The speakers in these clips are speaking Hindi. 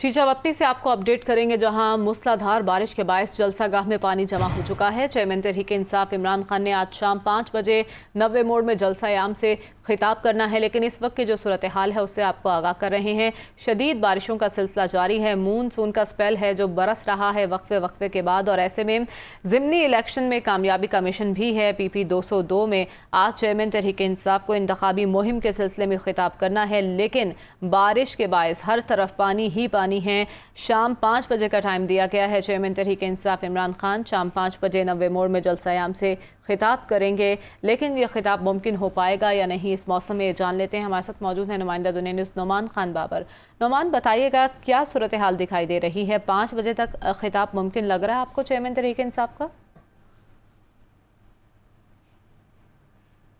चीचावत्ती से आपको अपडेट करेंगे, जहां मूसलाधार बारिश के बायस जलसागाह में पानी जमा हो चुका है। चेयरमैन तहरीक इंसाफ इमरान खान ने आज शाम 5 बजे 90 मोड़ में जलसायाम से खिताब करना है, लेकिन इस वक्त की जो सूरत हाल है उससे आपको आगाह कर रहे हैं। शदीद बारिशों का सिलसिला जारी है, मूनसून का स्पेल है जो बरस रहा है वक्फे वक्फे के बाद, और ऐसे में ज़िमनी इलेक्शन में कामयाबी का मिशन भी है। PP 202 में आज चेयरमैन तहरीक इंसाफ को इंतखाबी मुहिम के सिलसिले में खिताब करना है, लेकिन बारिश के बायस हर तरफ पानी ही पानी है। शाम 5 बजे का टाइम दिया गया है। चेयरमैन तहरीक इंसाफ इमरान खान शाम 5 बजे 90 मोड़ में जलसायाम से खिताब करेंगे, लेकिन यह खिताब मुमकिन हो पाएगा या नहीं इस मौसम में जान लेते हैं। हमारे साथ मौजूद है नुमाइंदा दुनिया न्यूज़ नोमान खान बाबर। नोमान, बताइएगा क्या सूरत हाल दिखाई दे रही है? 5 बजे तक खिताब मुमकिन लग रहा है आपको चेयरमैन तहरीक इंसाफ का?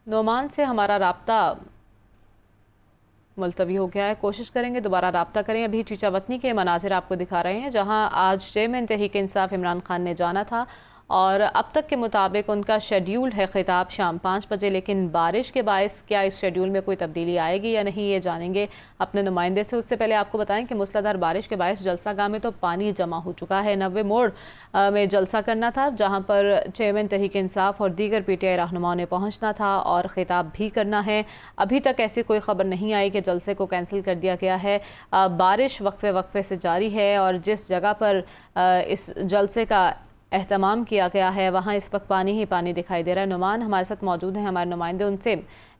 नोमान से हमारा राब्ता मुलतवी हो गया है, कोशिश करेंगे दोबारा राब्ता करें। अभी चीचावतनी के मनाजिर आपको दिखा रहे हैं, जहां आज चेयरमैन तहरीक इंसाफ इमरान खान ने जाना था और अब तक के मुताबिक उनका शेड्यूल है खिताब शाम 5 बजे, लेकिन बारिश के बायस क्या इस शेड्यूल में कोई तब्दीली आएगी या नहीं, ये जानेंगे अपने नुमाइंदे से। उससे पहले आपको बताएं कि मूसलाधार बारिश के बायस जलसागाह में तो पानी जमा हो चुका है। 90 मोड़ में जलसा करना था, जहाँ पर चेयरमैन तहरीक इंसाफ और दीगर PTI रहनुमाओं ने पहुँचना था और ख़िताब भी करना है। अभी तक ऐसी कोई ख़बर नहीं आई कि जलसे को कैंसिल कर दिया गया है। बारिश वक्फे वक्फे से जारी है और जिस जगह पर इस जलसे का एहतमाम किया गया है वहाँ इस वक्त पानी ही पानी दिखाई दे रहा है। नुमान हमारे साथ मौजूद हैं, हमारे नुमाइंदे, उनसे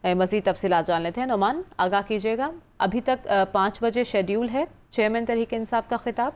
मज़ीद तफसीलात जान लेते हैं। नुमान, आगाह कीजिएगा, अभी तक 5 बजे शेड्यूल है चेयरमैन तहरीक इंसाफ का खिताब?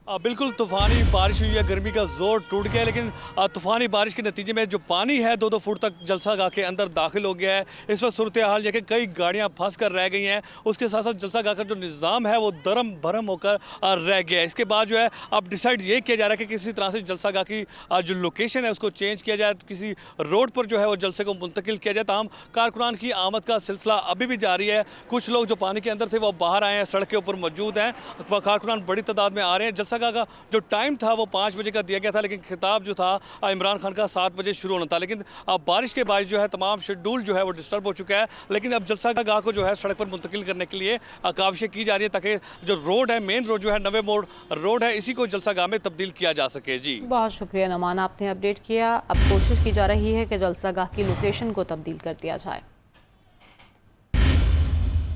बिल्कुल तूफ़ानी बारिश हुई है, गर्मी का जोर टूट गया है, लेकिन तूफ़ानी बारिश के नतीजे में जो पानी है 2-2 फुट तक जलसागाह के अंदर दाखिल हो गया है। इस वक्त सूरत हाल है कि कई गाड़ियां फंस कर रह गई हैं। उसके साथ साथ जलसागाह का जो निज़ाम है वो दरम भरम होकर रह गया है। इसके बाद जो है अब डिसाइड ये किया जा रहा है कि किसी तरह से जलसागाह की जो लोकेशन है उसको चेंज किया जाए, किसी रोड पर जो है वो जलसे को मुंतकिल किया जाए। तमाम कारकुनान की आमद का सिलसिला अभी भी जारी है। कुछ लोग जो पानी के अंदर थे वो बाहर आए हैं, सड़क के ऊपर मौजूद हैं, कारकुनान बड़ी तादाद में आ रहे हैं। जलसा का जो टाइम था वो 5 बजे का दिया गया था, लेकिन खिताब जो था इमरान खान का 7 बजे शुरू होना था, लेकिन अब बारिश के बाद जो है तमाम शेड्यूल जो है वो डिस्टर्ब हो चुका है। लेकिन अब जलसा गाह को जो है सड़क पर मुंतकिल करने के लिए काविशें की जा रही है, ताकि जो रोड है, मेन रोड जो है 90 मोड़ रोड है, इसी को जलसा गाह में तब्दील किया जा सके। जी बहुत शुक्रिया नुमान, आपने अपडेट किया। अब कोशिश की जा रही है कि जलसा गाह की लोकेशन को तब्दील कर दिया जाए।